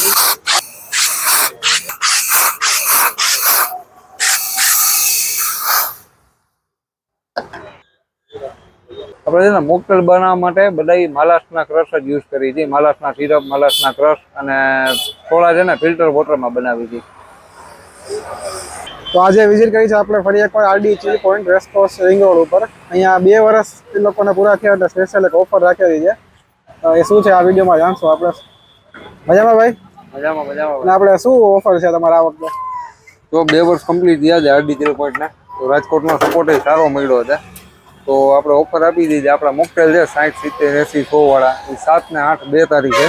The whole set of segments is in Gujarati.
આપણે છે ને મોકટેલ બનાવવા માટે બધા માલાસના ક્રશ જ યુઝ કરી છે. માલાસના સિરપ, માલાસના ક્રશ અને થોડા છે ને ફિલ્ટર વોટરમાં બનાવી છે. તો આજે વિઝિટ કરી છે આપણે ફરી એકવાર આરડી ચી પોઈન્ટ રેસકોર્સ રિંગ રોડ ઉપર. અહીંયા 2 વર્ષ એ લોકોને પૂરા થયા એટલે સ્પેશિયલ એક ઓફર રાખેલી છે. એ શું છે આ વિડીયોમાં જાણશો આપણે. મજામાં ભાઈ? મજામાં અને આપણે શું ઓફર છે તમારા આ વખતે? તો 2 વર્ષ કમ્પ્લીટ થયા છે આરડી ચી પોઈન્ટના. તો રાજકોટનો સપોર્ટ સારો મળ્યો છે. તો આપણે ઓફર આપી દીધી. આપણા મોકટેલ છે 60, 70, 80, 100 વાળા. એ 7 ને 8 2 તારીખે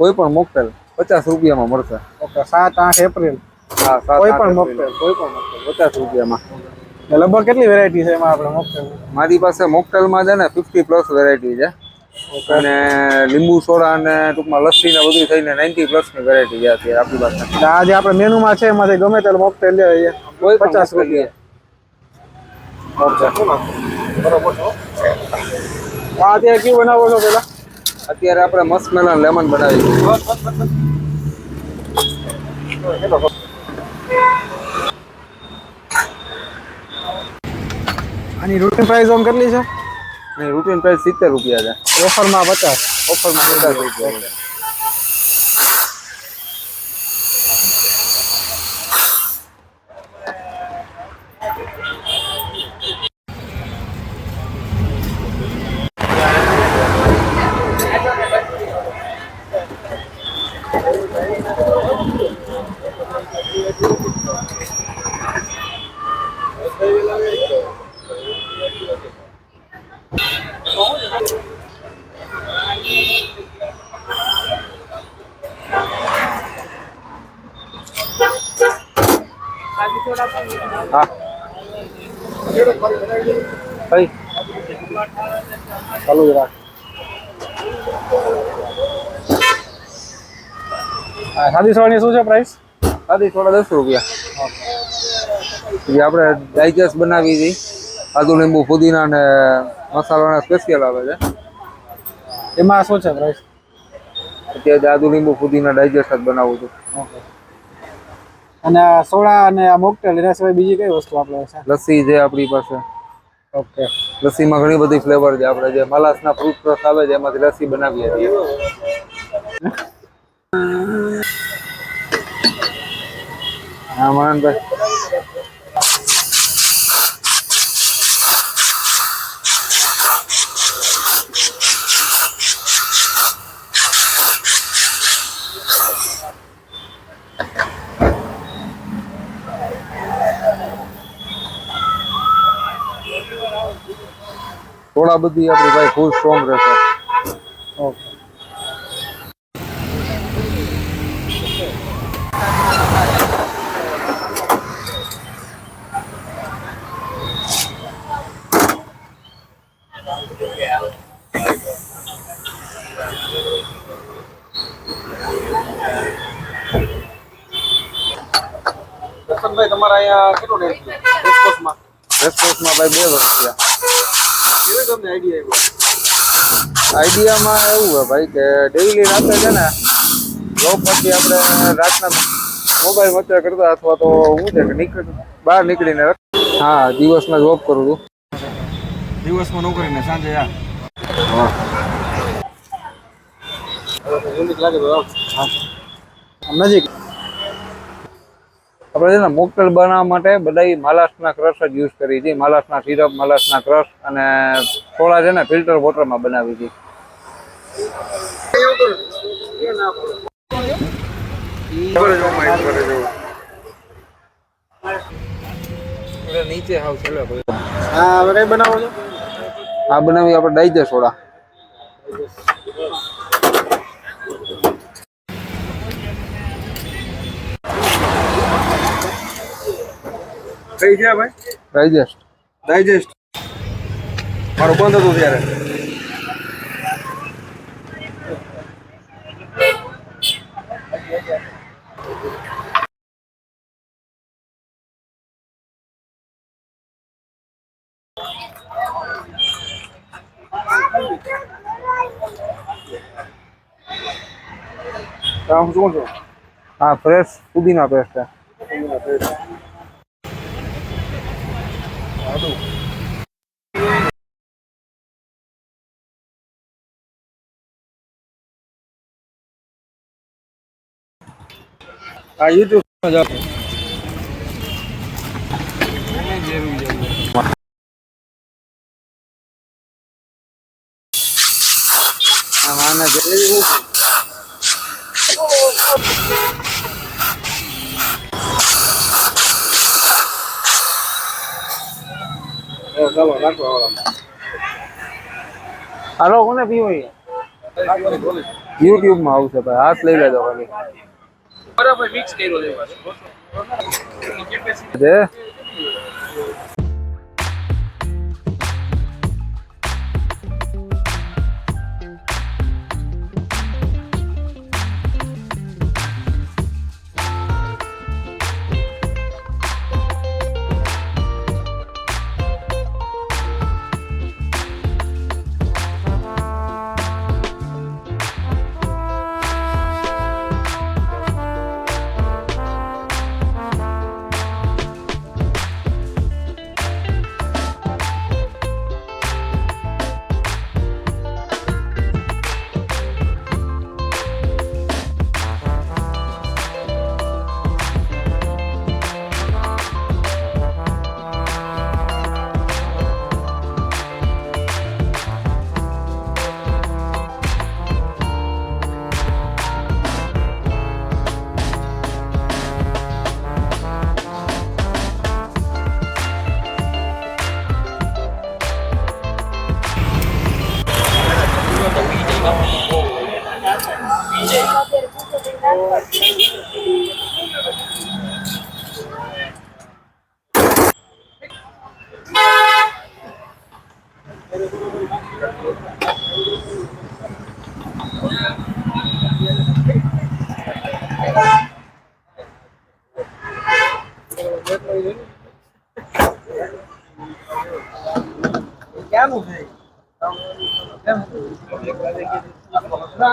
કોઈ પણ મોકટેલ 50 રૂપિયામાં મળશે. Okay, 7-8 April. હા, કોઈ પણ મોકટેલ 50 રૂપિયામાં. લગભગ કેટલી વેરાયટી છે એમાં આપણે મોકટેલ? મારી પાસે મોકટેલમાં છે ને 50+ વેરાયટી છે. અને લીંબુ સોડા અને ટૂંકમાં લસ્સી ને બધું થઈને 90+ ની વેરાયટી છે અત્યારે આપણી પાસે. આ જે આપણે મેનુમાં છે એમાંથી ગમે તે મોકટેલ લે કોઈ 50 રૂપિયા. બરોબર. આ અત્યારે કયું બનાવો છો પેલા? અત્યારે આપણે મસ્કમેલન લેમન બનાવી છે. આની રૂટીન પ્રાઇસ ઓમ કેટલી છે? અને રૂટીન પ્રાઇસ 70 રૂપિયા છે. ઓફરમાં 50. ઓફરમાં 50 રૂપિયા. હા કઈ ચાલુ જ રાખ. સાદી સોડાની શું છે પ્રાઇસ? સાદી સોડા 10 રૂપિયા. જે આપણે ડાયજેસ્ટ બનાવી હતી આદુ લીંબુ પુદીના અને મસાલાના સ્પેશિયલ આવે છે. એમાં શું છે પ્રાઇસ? અત્યારે આદુ લીંબુ પુદીના ડાયજેસ્ટ જ બનાવું છું. ઓકે. અને આ સોડા અને આ મોકટેલ એના સિવાય બીજી કઈ વસ્તુ આપણે છે? લસ્સી છે આપણી પાસે. ઓકે. લસ્સીમાં ઘણી બધી ફ્લેવર છે. આપણે જે મલાસના ફ્રૂટ રસ આવે છે એમાંથી લસ્સી બનાવીએ છીએ. હા મનનભાઈ. થોડા બધી આપણી ભાઈ ફૂલ સ્ટ્રોંગ રહેશે. ઓકે. દર્શનભાઈ તમારા અહીંયા કેટલો રેટ છે રેસકોર્સમાં? રેસકોર્સમાં ભાઈ 2 વર્ષ થયા. કેવી તમને આઈડિયામાં એવું છે ભાઈ કે ડેઈલી રાતે છે ને જોબ પછી આપણે રાતના મોબાઈલ મચર કરતા અથવા તો હું છે કે બહાર નીકળીને હા દિવસમાં જોબ કરું છું. દિવસમાં નોકરીને સાંજે આ. હા યુનિક લાગે તો નજીક. આપણે છે ને મોકટેલ બનાવવા માટે બધા માલાસના ક્રશ જ યુઝ કરી છે. માલાસના સિરપ, માલાસના ક્રશ અને થોડા છે ને ફિલ્ટર વોટરમાં બનાવી છે. નીચે હાવ છેલ્લે હા હવે કઈ બનાવો છો? આ બનાવી આપણે ડાયજેસ્ટ સોડા. કઈ છે ભાઈ? ડાયજેસ્ટ. ડાયજેસ્ટ મારું બંધ હતું ત્યારે. આમ શું છે? હા ફ્રેશ પુદીના પેસ્ટ છે. આ યુટ્યુબ આના જેવું ચાલો રાખો આવડા. હાલો કોને પીવો યુટ્યુબ માં આવશે ભાઈ હાથ લઈ લેજો ખાલી બરાબર મિક્સ કર્યો છે. ક્યાંનું છે?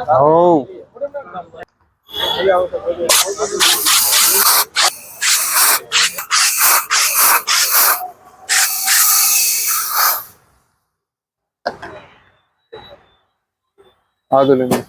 હો હા તો લઈને